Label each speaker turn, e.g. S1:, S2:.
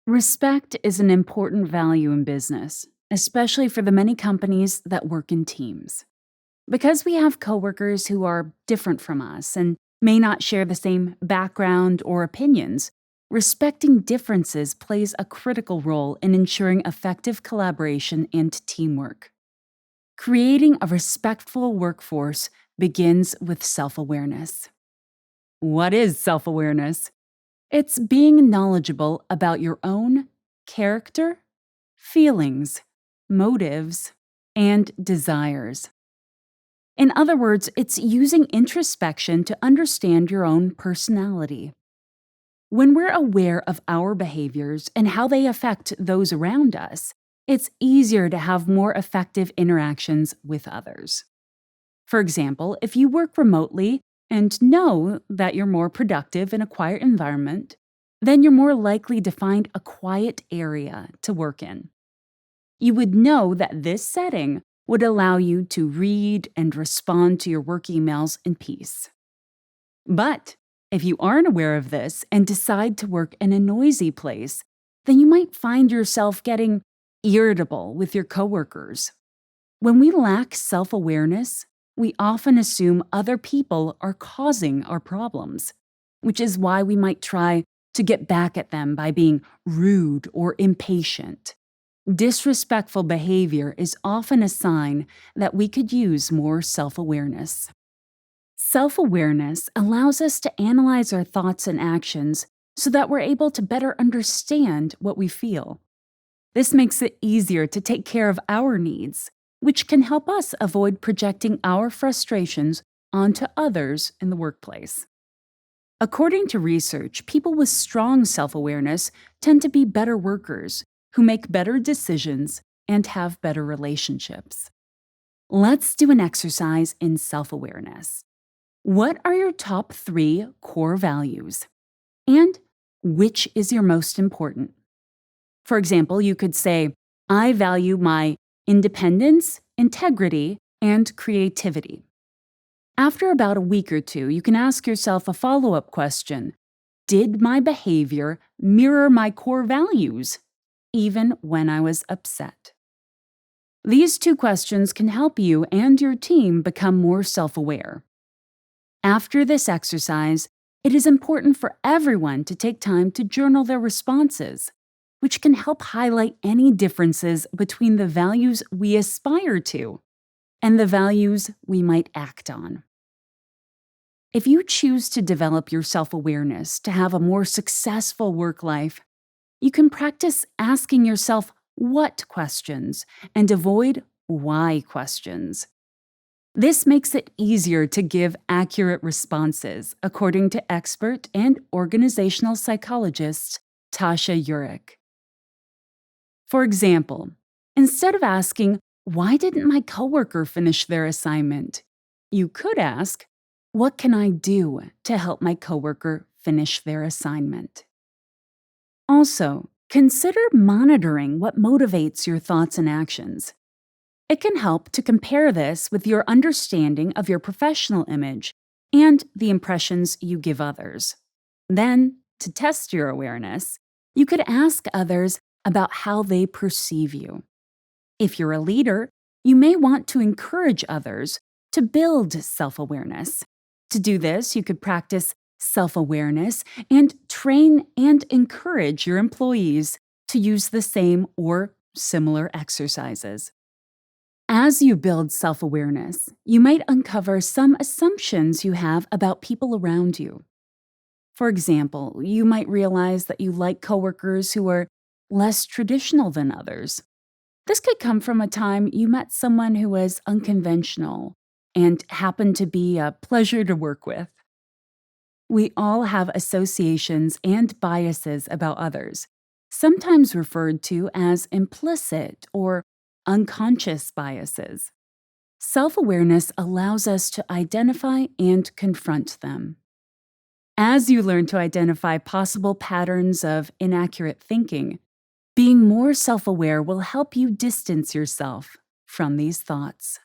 S1: Respect is an important value in business, especially for the many companies that work in teams. Because we have coworkers who are different from us and may not share the same background or opinions, respecting differences plays a critical role in ensuring effective collaboration and teamwork. Creating a respectful workforce begins with self awareness. What is self awareness? It's being knowledgeable about your own character, feelings, motives, and desires. In other words, it's using introspection to understand your own personality. When we're aware of our behaviors and how they affect those around us, it's easier to have more effective interactions with others. For example, if you work remotely and know that you're more productive in a quiet environment, then you're more likely to find a quiet area to work in. You would know that this setting would allow you to read and respond to your work emails in peace. But if you aren't aware of this and decide to work in a noisy place, then you might find yourself getting irritable with your coworkers. When we lack self-awareness, we often assume other people are causing our problems, which is why we might try to get back at them by being rude or impatient. Disrespectful behavior is often a sign that we could use more self-awareness. Self-awareness allows us to analyze our thoughts and actions so that we're able to better understand what we feel. This makes it easier to take care of our needs, which can help us avoid projecting our frustrations onto others in the workplace. According to research, people with strong self-awareness tend to be better workers who make better decisions and have better relationships. Let's do an exercise in self-awareness. What are your top 3 core values? And which is your most important? For example, you could say, I value my independence, integrity, and creativity. After about a week or 2, you can ask yourself a follow-up question. Did my behavior mirror my core values, even when I was upset? These 2 questions can help you and your team become more self-aware. After this exercise, it is important for everyone to take time to journal their responses, which can help highlight any differences between the values we aspire to and the values we might act on. If you choose to develop your self-awareness to have a more successful work life, you can practice asking yourself what questions and avoid why questions. This makes it easier to give accurate responses, according to expert and organizational psychologist Tasha Eurich. For example, instead of asking, why didn't my coworker finish their assignment? You could ask, what can I do to help my coworker finish their assignment? Also, consider monitoring what motivates your thoughts and actions. It can help to compare this with your understanding of your professional image and the impressions you give others. Then, to test your awareness, you could ask others about how they perceive you. If you're a leader, you may want to encourage others to build self-awareness. To do this, you could practice self-awareness and train and encourage your employees to use the same or similar exercises. As you build self-awareness, you might uncover some assumptions you have about people around you. For example, you might realize that you like coworkers who are less traditional than others. This could come from a time you met someone who was unconventional and happened to be a pleasure to work with. We all have associations and biases about others, sometimes referred to as implicit or unconscious biases. Self-awareness allows us to identify and confront them. As you learn to identify possible patterns of inaccurate thinking, being more self-aware will help you distance yourself from these thoughts.